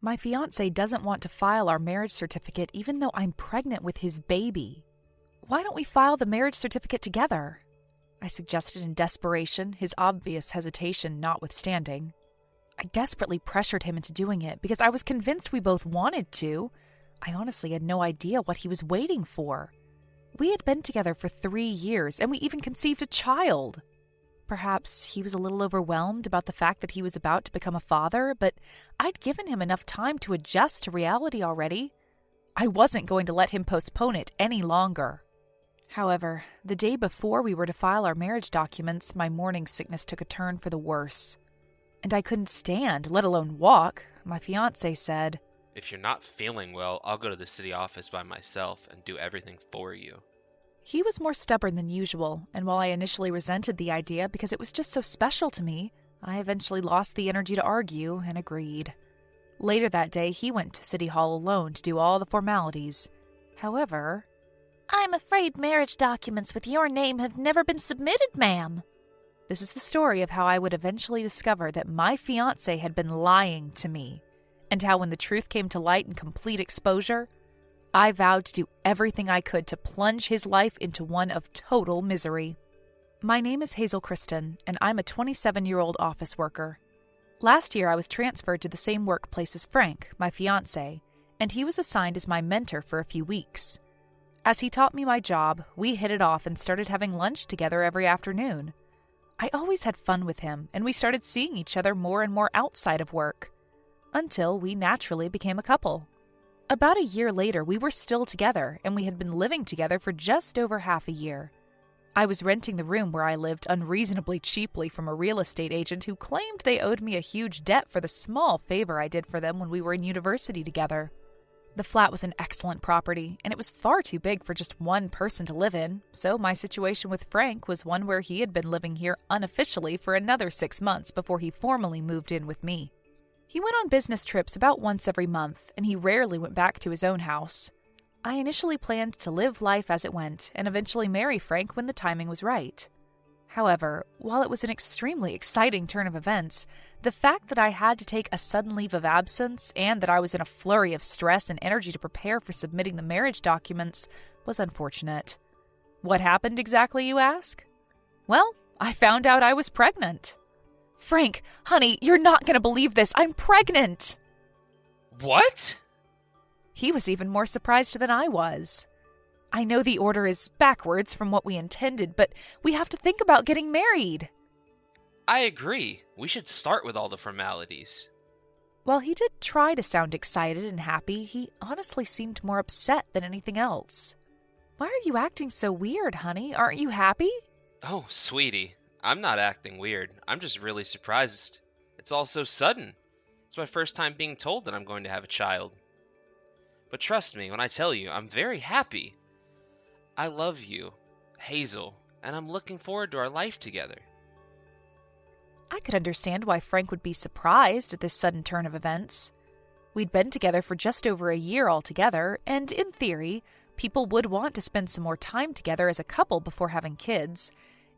My fiancé doesn't want to file our marriage certificate even though I'm pregnant with his baby. Why don't we file the marriage certificate together? I suggested in desperation, his obvious hesitation notwithstanding. I desperately pressured him into doing it because I was convinced we both wanted to. I honestly had no idea what he was waiting for. We had been together for 3 years, and we even conceived a child. Perhaps he was a little overwhelmed about the fact that he was about to become a father, but I'd given him enough time to adjust to reality already. I wasn't going to let him postpone it any longer. However, the day before we were to file our marriage documents, my morning sickness took a turn for the worse. And I couldn't stand, let alone walk. My fiancé said, "If you're not feeling well, I'll go to the city office by myself and do everything for you." He was more stubborn than usual, and while I initially resented the idea because it was just so special to me, I eventually lost the energy to argue and agreed. Later that day, he went to City Hall alone to do all the formalities. However, "I'm afraid marriage documents with your name have never been submitted, ma'am." This is the story of how I would eventually discover that my fiancé had been lying to me, and how when the truth came to light in complete exposure, I vowed to do everything I could to plunge his life into one of total misery. My name is Hazel Kristen, and I'm a 27-year-old office worker. Last year, I was transferred to the same workplace as Frank, my fiancé, and he was assigned as my mentor for a few weeks. As he taught me my job, we hit it off and started having lunch together every afternoon. I always had fun with him, and we started seeing each other more and more outside of work, until we naturally became a couple. About a year later, we were still together, and we had been living together for just over half a year. I was renting the room where I lived unreasonably cheaply from a real estate agent who claimed they owed me a huge debt for the small favor I did for them when we were in university together. The flat was an excellent property, and it was far too big for just one person to live in, so my situation with Frank was one where he had been living here unofficially for another 6 months before he formally moved in with me. He went on business trips about once every month, and he rarely went back to his own house. I initially planned to live life as it went and eventually marry Frank when the timing was right. However, while it was an extremely exciting turn of events, the fact that I had to take a sudden leave of absence and that I was in a flurry of stress and energy to prepare for submitting the marriage documents was unfortunate. What happened exactly, you ask? Well, I found out I was pregnant. "Frank, honey, you're not going to believe this. I'm pregnant." What? He was even more surprised than I was. I know the order is backwards from what we intended, but we have to think about getting married. I agree. We should start with all the formalities. While he did try to sound excited and happy, he honestly seemed more upset than anything else. "Why are you acting so weird, honey? Aren't you happy?" Oh, sweetie. I'm not acting weird. I'm just really surprised. It's all so sudden. It's my first time being told that I'm going to have a child. But trust me when I tell you, I'm very happy. I love you, Hazel, and I'm looking forward to our life together. I could understand why Frank would be surprised at this sudden turn of events. We'd been together for just over a year altogether, and in theory, people would want to spend some more time together as a couple before having kids.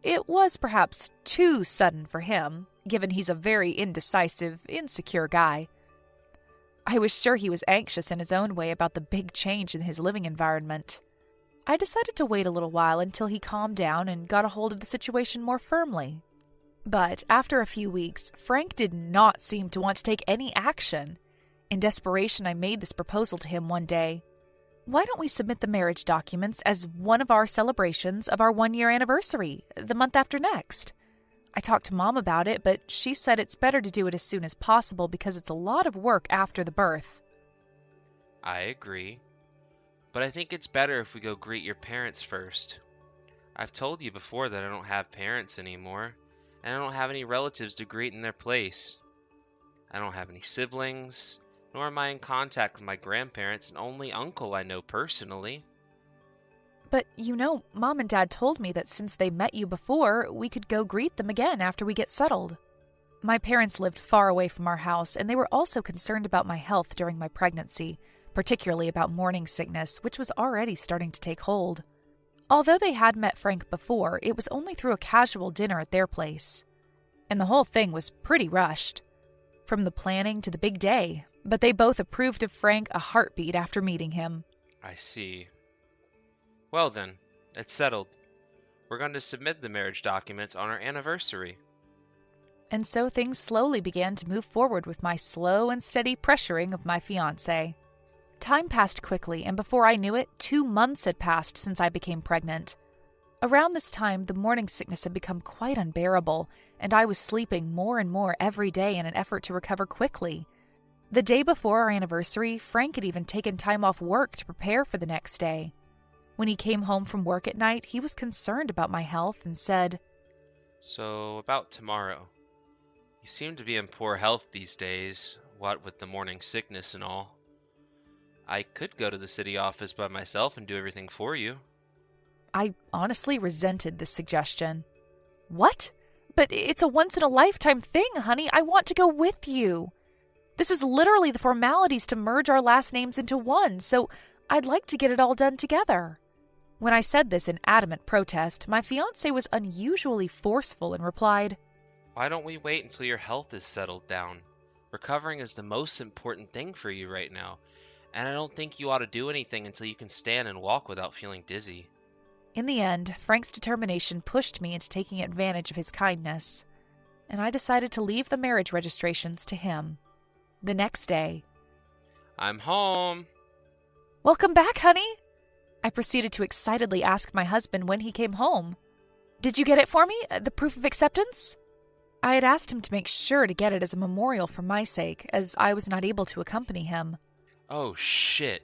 It was perhaps too sudden for him, given he's a very indecisive, insecure guy. I was sure he was anxious in his own way about the big change in his living environment. I decided to wait a little while until he calmed down and got a hold of the situation more firmly. But after a few weeks, Frank did not seem to want to take any action. In desperation, I made this proposal to him one day. "Why don't we submit the marriage documents as one of our celebrations of our 1-year anniversary, the month after next?" I talked to Mom about it, but she said it's better to do it as soon as possible because it's a lot of work after the birth. I agree. But I think it's better if we go greet your parents first. I've told you before that I don't have parents anymore, and I don't have any relatives to greet in their place. I don't have any siblings, nor am I in contact with my grandparents and only uncle I know personally. But Mom and Dad told me that since they met you before, we could go greet them again after we get settled. My parents lived far away from our house, and they were also concerned about my health during my pregnancy, particularly about morning sickness, which was already starting to take hold. Although they had met Frank before, it was only through a casual dinner at their place. And the whole thing was pretty rushed. From the planning to the big day, But they both approved of Frank a heartbeat after meeting him. I see. Well then, it's settled. We're going to submit the marriage documents on our anniversary. And so things slowly began to move forward with my slow and steady pressuring of my fiancé. Time passed quickly, and before I knew it, 2 months had passed since I became pregnant. Around this time, the morning sickness had become quite unbearable, and I was sleeping more and more every day in an effort to recover quickly. The day before our anniversary, Frank had even taken time off work to prepare for the next day. When he came home from work at night, he was concerned about my health and said, So, about tomorrow. You seem to be in poor health these days, what with the morning sickness and all. I could go to the city office by myself and do everything for you. I honestly resented this suggestion. What? But it's a once-in-a-lifetime thing, honey. I want to go with you. This is literally the formalities to merge our last names into one, so I'd like to get it all done together. When I said this in adamant protest, my fiancé was unusually forceful and replied, Why don't we wait until your health is settled down? Recovering is the most important thing for you right now, and I don't think you ought to do anything until you can stand and walk without feeling dizzy. In the end, Frank's determination pushed me into taking advantage of his kindness, and I decided to leave the marriage registrations to him. The next day, I'm home. Welcome back, honey. I proceeded to excitedly ask my husband when he came home. Did you get it for me, the proof of acceptance? I had asked him to make sure to get it as a memorial for my sake, as I was not able to accompany him. Oh, shit.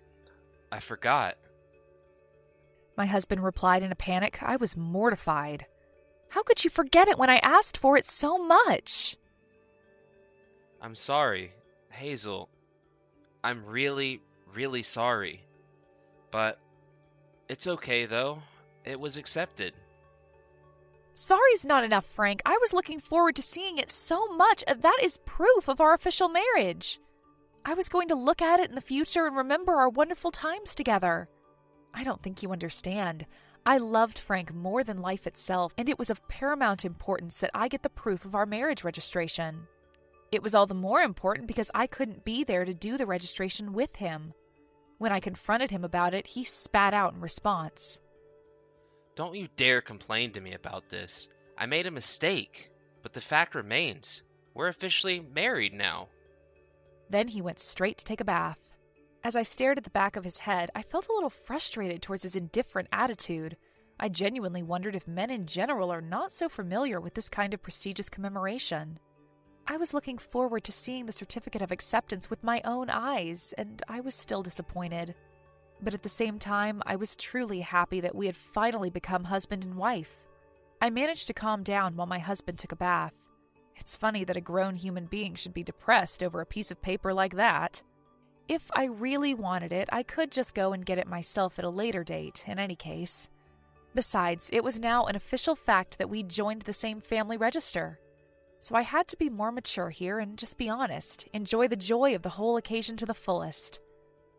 I forgot. My husband replied in a panic. I was mortified. How could you forget it when I asked for it so much? I'm sorry, Hazel. I'm really, really sorry. But it's okay, though. It was accepted. Sorry's not enough, Frank. I was looking forward to seeing it so much. That is proof of our official marriage. I was going to look at it in the future and remember our wonderful times together. I don't think you understand. I loved Frank more than life itself, and it was of paramount importance that I get the proof of our marriage registration. It was all the more important because I couldn't be there to do the registration with him. When I confronted him about it, he spat out in response. Don't you dare complain to me about this. I made a mistake, but the fact remains. We're officially married now. Then he went straight to take a bath. As I stared at the back of his head, I felt a little frustrated towards his indifferent attitude. I genuinely wondered if men in general are not so familiar with this kind of prestigious commemoration. I was looking forward to seeing the certificate of acceptance with my own eyes, and I was still disappointed. But at the same time, I was truly happy that we had finally become husband and wife. I managed to calm down while my husband took a bath. It's funny that a grown human being should be depressed over a piece of paper like that. If I really wanted it, I could just go and get it myself at a later date, in any case. Besides, it was now an official fact that we joined the same family register. So I had to be more mature here and just be honest, enjoy the joy of the whole occasion to the fullest.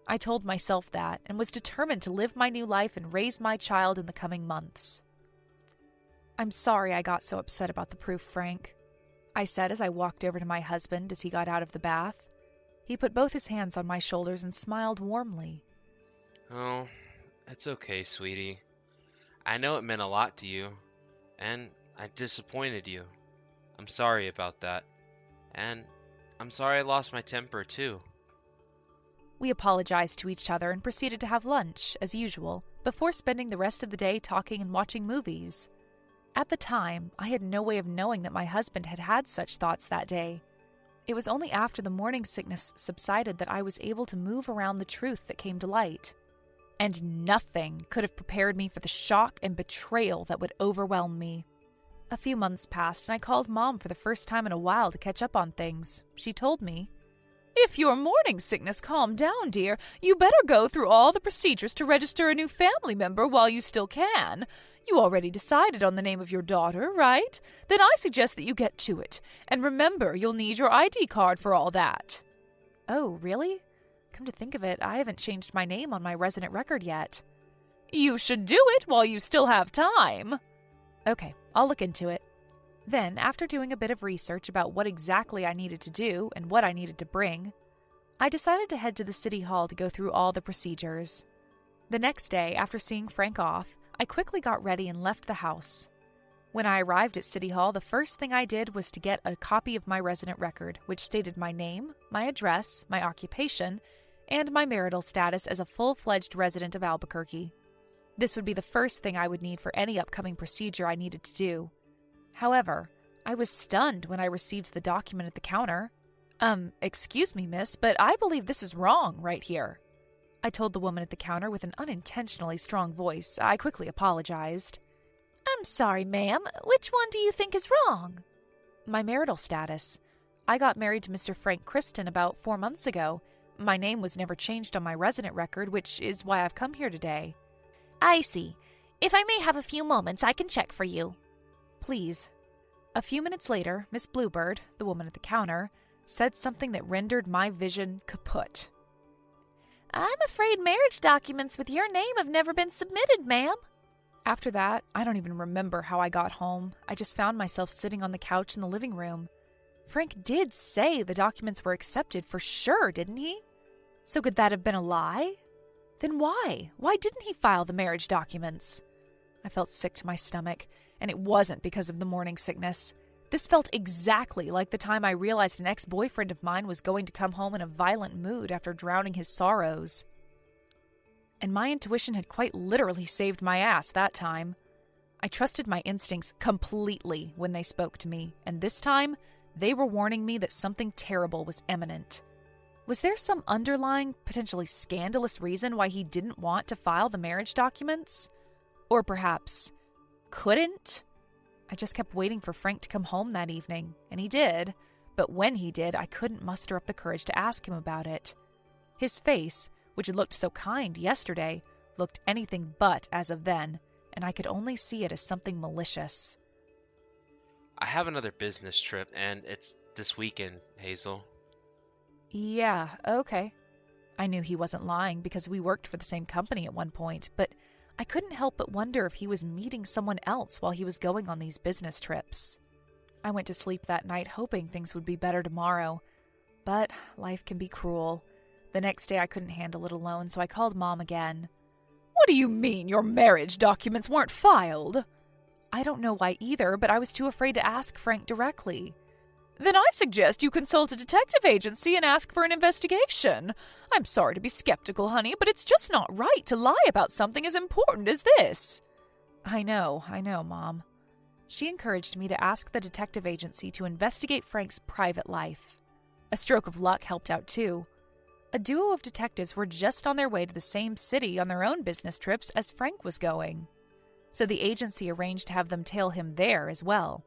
I told myself that, and was determined to live my new life and raise my child in the coming months. I'm sorry I got so upset about the proof, Frank, I said as I walked over to my husband as he got out of the bath. He put both his hands on my shoulders and smiled warmly. Oh, it's okay, sweetie. I know it meant a lot to you, and I disappointed you. I'm sorry about that. And I'm sorry I lost my temper, too. We apologized to each other and proceeded to have lunch, as usual, before spending the rest of the day talking and watching movies. At the time, I had no way of knowing that my husband had had such thoughts that day. It was only after the morning sickness subsided that I was able to move around the truth that came to light. And nothing could have prepared me for the shock and betrayal that would overwhelm me. A few months passed, and I called Mom for the first time in a while to catch up on things. She told me, "If your morning sickness calmed down, dear, you better go through all the procedures to register a new family member while you still can. You already decided on the name of your daughter, right? Then I suggest that you get to it. And remember, you'll need your ID card for all that." Oh, really? Come to think of it, I haven't changed my name on my resident record yet. You should do it while you still have time. Okay, I'll look into it. Then, after doing a bit of research about what exactly I needed to do and what I needed to bring, I decided to head to the city hall to go through all the procedures. The next day, after seeing Frank off, I quickly got ready and left the house. When I arrived at City Hall, the first thing I did was to get a copy of my resident record, which stated my name, my address, my occupation, and my marital status as a full-fledged resident of Albuquerque. This would be the first thing I would need for any upcoming procedure I needed to do. However, I was stunned when I received the document at the counter. Excuse me, miss, but I believe this is wrong right here. I told the woman at the counter with an unintentionally strong voice. I quickly apologized. I'm sorry, ma'am. Which one do you think is wrong? My marital status. I got married to Mr. Frank Kristen about 4 months ago. My name was never changed on my resident record, which is why I've come here today. I see. If I may have a few moments, I can check for you. Please. A few minutes later, Miss Bluebird, the woman at the counter, said something that rendered my vision kaput. I'm afraid marriage documents with your name have never been submitted, ma'am. After that, I don't even remember how I got home. I just found myself sitting on the couch in the living room. Frank did say the documents were accepted for sure, didn't he? So could that have been a lie? Then why? Why didn't he file the marriage documents? I felt sick to my stomach, and it wasn't because of the morning sickness. This felt exactly like the time I realized an ex-boyfriend of mine was going to come home in a violent mood after drowning his sorrows. And my intuition had quite literally saved my ass that time. I trusted my instincts completely when they spoke to me, and this time, they were warning me that something terrible was imminent. Was there some underlying, potentially scandalous reason why he didn't want to file the marriage documents? Or perhaps couldn't? I just kept waiting for Frank to come home that evening, and he did, but when he did, I couldn't muster up the courage to ask him about it. His face, which had looked so kind yesterday, looked anything but as of then, and I could only see it as something malicious. I have another business trip, and it's this weekend, Hazel. Yeah, okay. I knew he wasn't lying because we worked for the same company at one point, but I couldn't help but wonder if he was meeting someone else while he was going on these business trips. I went to sleep that night hoping things would be better tomorrow, but life can be cruel. The next day I couldn't handle it alone, so I called Mom again. What do you mean your marriage documents weren't filed? I don't know why either, but I was too afraid to ask Frank directly. Then I suggest you consult a detective agency and ask for an investigation. I'm sorry to be skeptical, honey, but it's just not right to lie about something as important as this. I know, Mom. She encouraged me to ask the detective agency to investigate Frank's private life. A stroke of luck helped out too. A duo of detectives were just on their way to the same city on their own business trips as Frank was going. So the agency arranged to have them tail him there as well.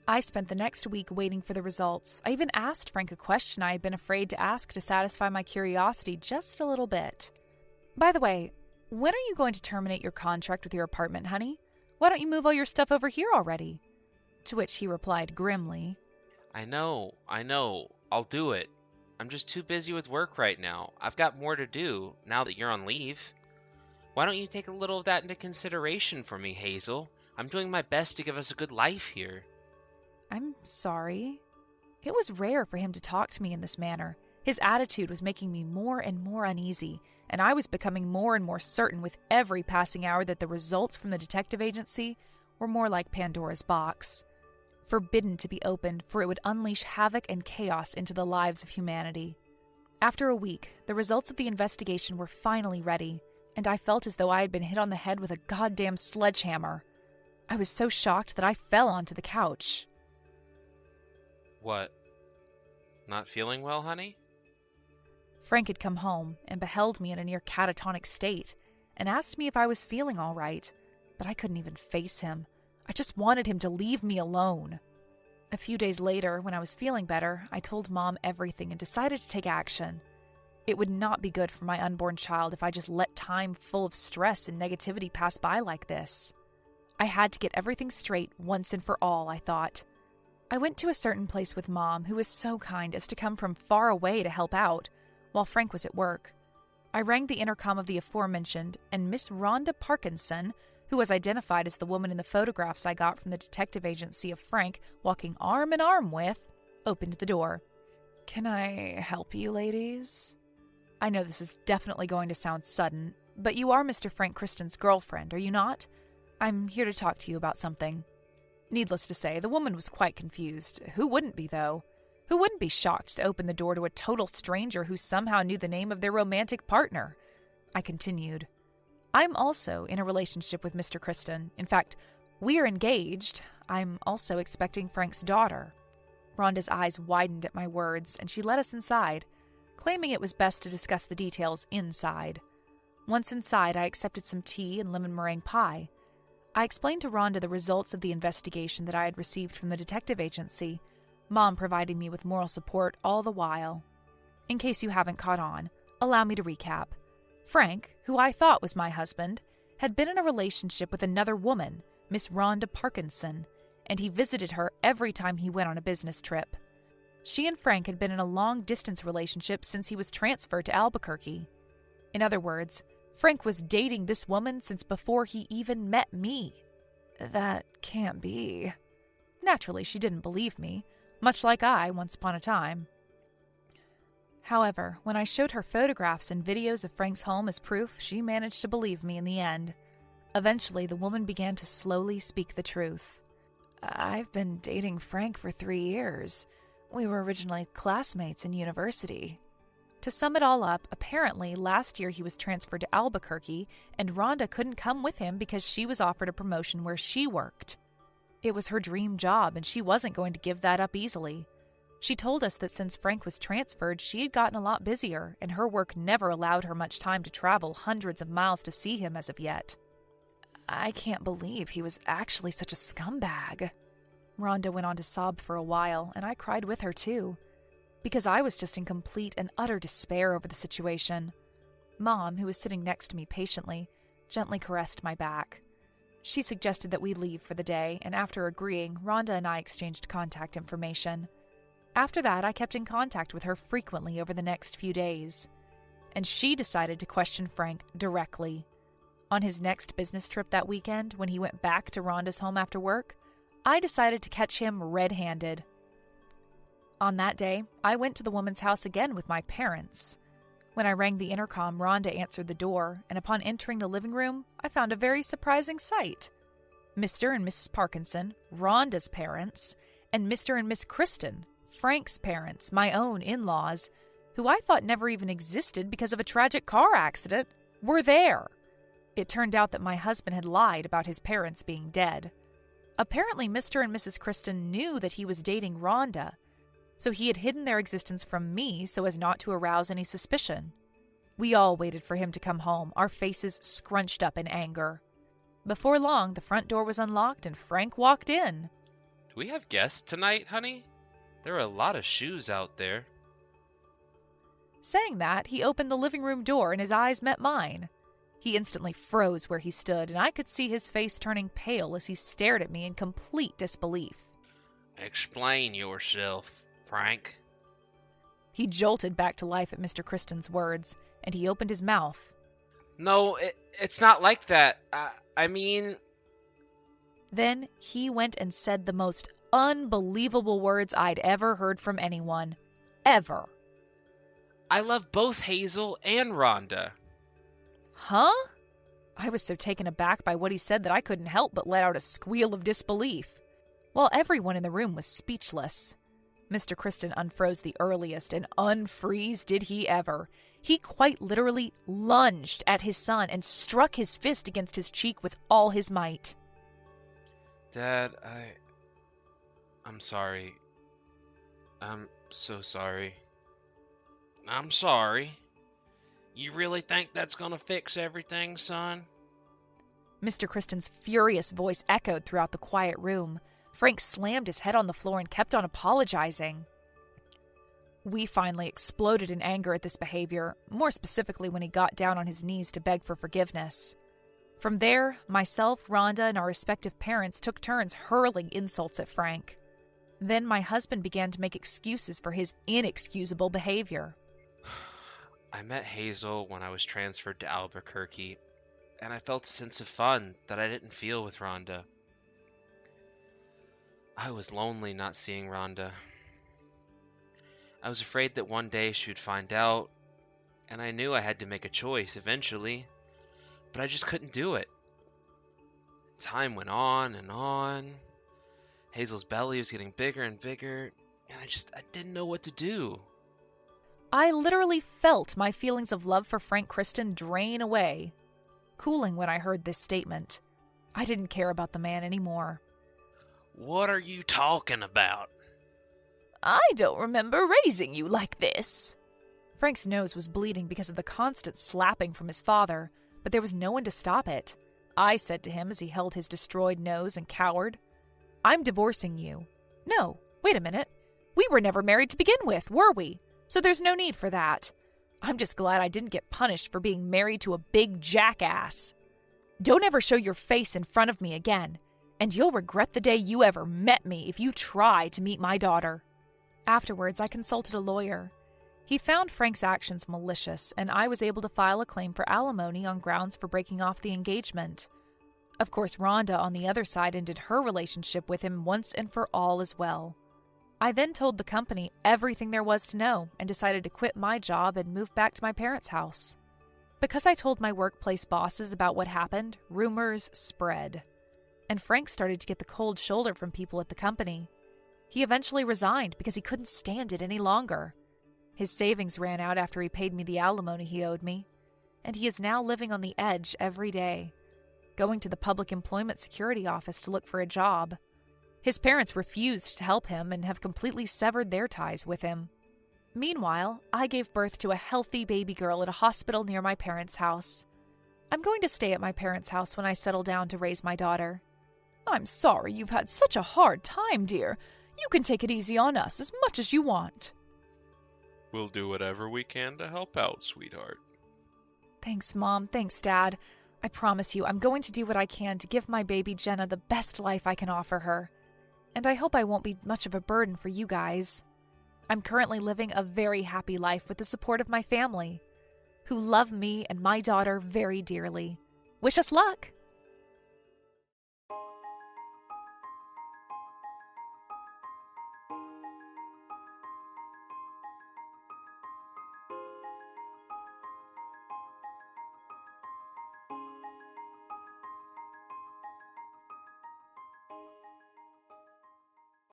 I spent the next week waiting for the results. I even asked Frank a question I had been afraid to ask to satisfy my curiosity just a little bit. By the way, when are you going to terminate your contract with your apartment, honey? Why don't you move all your stuff over here already? To which he replied grimly, I know. I'll do it. I'm just too busy with work right now. I've got more to do now that you're on leave. Why don't you take a little of that into consideration for me, Hazel? I'm doing my best to give us a good life here. I'm sorry. It was rare for him to talk to me in this manner. His attitude was making me more and more uneasy, and I was becoming more and more certain with every passing hour that the results from the detective agency were more like Pandora's box, forbidden to be opened, for it would unleash havoc and chaos into the lives of humanity. After a week, the results of the investigation were finally ready, and I felt as though I had been hit on the head with a goddamn sledgehammer. I was so shocked that I fell onto the couch. What? Not feeling well, honey? Frank had come home and beheld me in a near catatonic state and asked me if I was feeling all right, but I couldn't even face him. I just wanted him to leave me alone. A few days later, when I was feeling better, I told Mom everything and decided to take action. It would not be good for my unborn child if I just let time full of stress and negativity pass by like this. I had to get everything straight once and for all, I thought. I went to a certain place with Mom, who was so kind as to come from far away to help out, while Frank was at work. I rang the intercom of the aforementioned, and Miss Rhonda Parkinson, who was identified as the woman in the photographs I got from the detective agency of Frank walking arm in arm with, opened the door. Can I help you, ladies? I know this is definitely going to sound sudden, but you are Mr. Frank Kristen's girlfriend, are you not? I'm here to talk to you about something. Needless to say, the woman was quite confused. Who wouldn't be, though? Who wouldn't be shocked to open the door to a total stranger who somehow knew the name of their romantic partner? I continued. I'm also in a relationship with Mr. Kristen. In fact, we're engaged. I'm also expecting Frank's daughter. Rhonda's eyes widened at my words, and she led us inside, claiming it was best to discuss the details inside. Once inside, I accepted some tea and lemon meringue pie. I explained to Rhonda the results of the investigation that I had received from the detective agency, Mom providing me with moral support all the while. In case you haven't caught on, allow me to recap. Frank, who I thought was my husband, had been in a relationship with another woman, Miss Rhonda Parkinson, and he visited her every time he went on a business trip. She and Frank had been in a long-distance relationship since he was transferred to Albuquerque. In other words, Frank was dating this woman since before he even met me. That can't be. Naturally, she didn't believe me, much like I once upon a time. However, when I showed her photographs and videos of Frank's home as proof, she managed to believe me in the end. Eventually, the woman began to slowly speak the truth. I've been dating Frank for 3 years. We were originally classmates in university. To sum it all up, apparently last year he was transferred to Albuquerque, and Rhonda couldn't come with him because she was offered a promotion where she worked. It was her dream job, and she wasn't going to give that up easily. She told us that since Frank was transferred, she had gotten a lot busier, and her work never allowed her much time to travel hundreds of miles to see him as of yet. I can't believe he was actually such a scumbag. Rhonda went on to sob for a while, and I cried with her too, because I was just in complete and utter despair over the situation. Mom, who was sitting next to me patiently, gently caressed my back. She suggested that we leave for the day, and after agreeing, Rhonda and I exchanged contact information. After that, I kept in contact with her frequently over the next few days, and she decided to question Frank directly. On his next business trip that weekend, when he went back to Rhonda's home after work, I decided to catch him red-handed. On that day, I went to the woman's house again with my parents. When I rang the intercom, Rhonda answered the door, and upon entering the living room, I found a very surprising sight. Mr. and Mrs. Parkinson, Rhonda's parents, and Mr. and Miss Kristen, Frank's parents, my own in-laws, who I thought never even existed because of a tragic car accident, were there. It turned out that my husband had lied about his parents being dead. Apparently, Mr. and Mrs. Kristen knew that he was dating Rhonda, so he had hidden their existence from me so as not to arouse any suspicion. We all waited for him to come home, our faces scrunched up in anger. Before long, the front door was unlocked and Frank walked in. Do we have guests tonight, honey? There are a lot of shoes out there. Saying that, he opened the living room door and his eyes met mine. He instantly froze where he stood, and I could see his face turning pale as he stared at me in complete disbelief. Explain yourself, Frank. He jolted back to life at Mr. Kristen's words, and he opened his mouth. No, it's not like that. I mean... Then he went and said the most unbelievable words I'd ever heard from anyone. Ever. I love both Hazel and Rhonda. Huh? I was so taken aback by what he said that I couldn't help but let out a squeal of disbelief, while everyone in the room was speechless. Mr. Kristen unfroze the earliest, and unfreeze did he ever. He quite literally lunged at his son and struck his fist against his cheek with all his might. Dad, I'm sorry. I'm so sorry. I'm sorry. You really think that's gonna fix everything, son? Mr. Kristen's furious voice echoed throughout the quiet room. Frank slammed his head on the floor and kept on apologizing. We finally exploded in anger at this behavior, more specifically when he got down on his knees to beg for forgiveness. From there, myself, Rhonda, and our respective parents took turns hurling insults at Frank. Then my husband began to make excuses for his inexcusable behavior. I met Hazel when I was transferred to Albuquerque, and I felt a sense of fun that I didn't feel with Rhonda. I was lonely not seeing Rhonda. I was afraid that one day she would find out, and I knew I had to make a choice eventually, but I just couldn't do it. Time went on and on. Hazel's belly was getting bigger and bigger, and I didn't know what to do. I literally felt my feelings of love for Frank Kristen drain away, cooling when I heard this statement. I didn't care about the man anymore. What are you talking about? I don't remember raising you like this. Frank's nose was bleeding because of the constant slapping from his father, but there was no one to stop it. I said to him as he held his destroyed nose and cowered, I'm divorcing you. No, wait a minute. We were never married to begin with, were we? So there's no need for that. I'm just glad I didn't get punished for being married to a big jackass. Don't ever show your face in front of me again, and you'll regret the day you ever met me if you try to meet my daughter. Afterwards, I consulted a lawyer. He found Frank's actions malicious, and I was able to file a claim for alimony on grounds for breaking off the engagement. Of course, Rhonda on the other side ended her relationship with him once and for all as well. I then told the company everything there was to know and decided to quit my job and move back to my parents' house. Because I told my workplace bosses about what happened, rumors spread. And Frank started to get the cold shoulder from people at the company. He eventually resigned because he couldn't stand it any longer. His savings ran out after he paid me the alimony he owed me, and he is now living on the edge every day, going to the Public Employment Security Office to look for a job. His parents refused to help him and have completely severed their ties with him. Meanwhile, I gave birth to a healthy baby girl at a hospital near my parents' house. I'm going to stay at my parents' house when I settle down to raise my daughter. I'm sorry you've had such a hard time, dear. You can take it easy on us as much as you want. We'll do whatever we can to help out, sweetheart. Thanks, Mom. Thanks, Dad. I promise you I'm going to do what I can to give my baby Jenna the best life I can offer her. And I hope I won't be much of a burden for you guys. I'm currently living a very happy life with the support of my family, who love me and my daughter very dearly. Wish us luck!